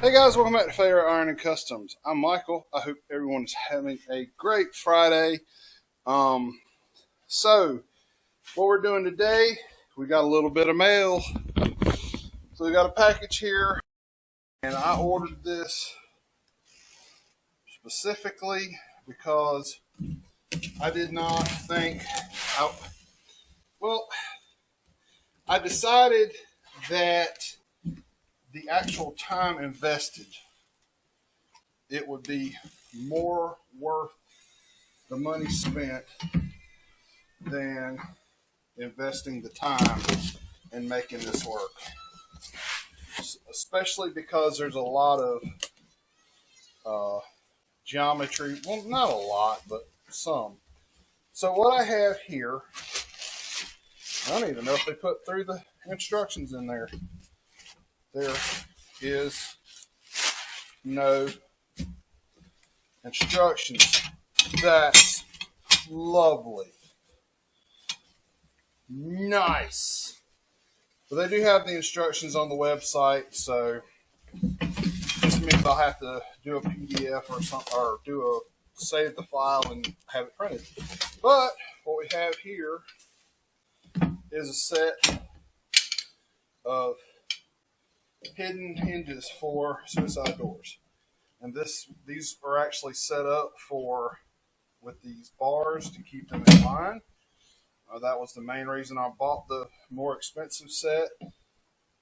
Hey guys, welcome back to Favorite Iron and Customs. I'm Michael. I hope everyone is having a great Friday. Um, so what we're doing today, we got a little bit of mail. So we got a package here, and I ordered this specifically because I did not think. I, well, I decided that the actual time invested, it would be more worth the money spent than investing the time and making this work. Especially because there's a lot of geometry. Well, not a lot, but some. So what I have here, I don't even know if they put through the instructions in there. There is no instructions. That's lovely. Nice. But they do have the instructions on the website, so this means I'll have to do a PDF or something, or save the file and have it printed. But what we have here is a set of hidden hinges for suicide doors, and these are actually set up with these bars to keep them in line. That was the main reason I bought the more expensive set,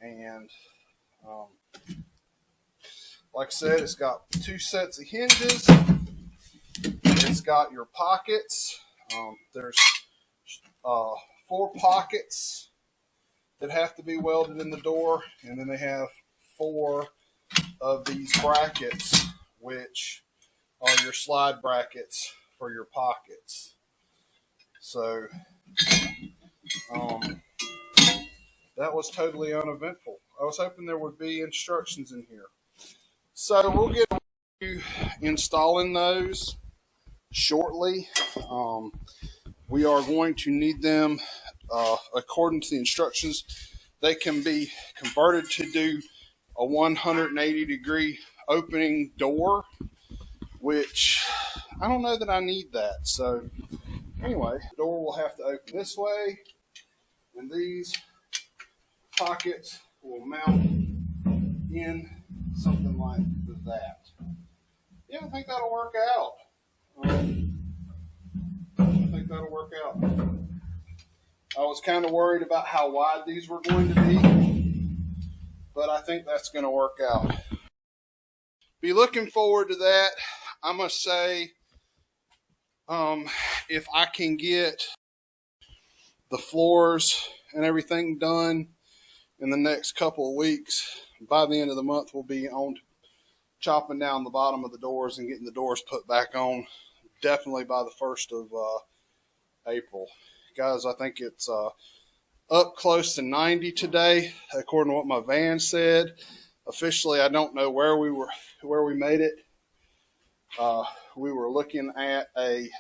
and um, like I said, it's got two sets of hinges. It's got your pockets. There's 4 pockets that have to be welded in the door, and then they have 4 of these brackets, which are your slide brackets for your pockets. So that was totally uneventful. I was hoping there would be instructions in here. So we'll get to installing those shortly. We are going to need them according to the instructions. They can be converted to do a 180-degree opening door, which I don't know that I need that. So anyway, the door will have to open this way, and these pockets will mount in something like that. Yeah, I think that'll work out. I think that'll work out. I was kind of worried about how wide these were going to be, but I think that's going to work out. Be looking forward to that. I must say, if I can get the floors and everything done in the next couple of weeks, by the end of the month, we'll be on chopping down the bottom of the doors and getting the doors put back on, definitely by the 1st of April. Guys, I think it's up close to 90 today, according to what my van said. Officially, I don't know where we made it. We were looking at a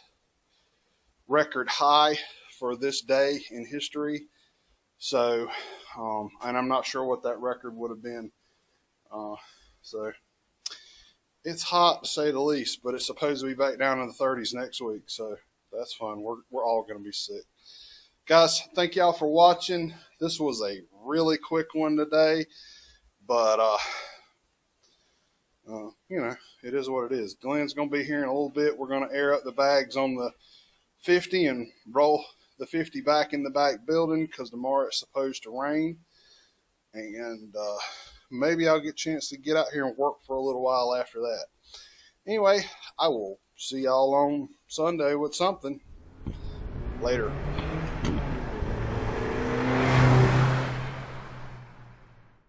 record high for this day in history. So, and I'm not sure what that record would have been. So it's hot to say the least, but it's supposed to be back down in the 30s next week. So that's fun. We're all going to be sick. Guys, thank y'all for watching. This was a really quick one today, but it is what it is. Glenn's going to be here in a little bit. We're going to air up the bags on the 50 and roll the 50 back in the back building because tomorrow it's supposed to rain, and maybe I'll get a chance to get out here and work for a little while after that. Anyway, I will see y'all on Sunday with something. Later.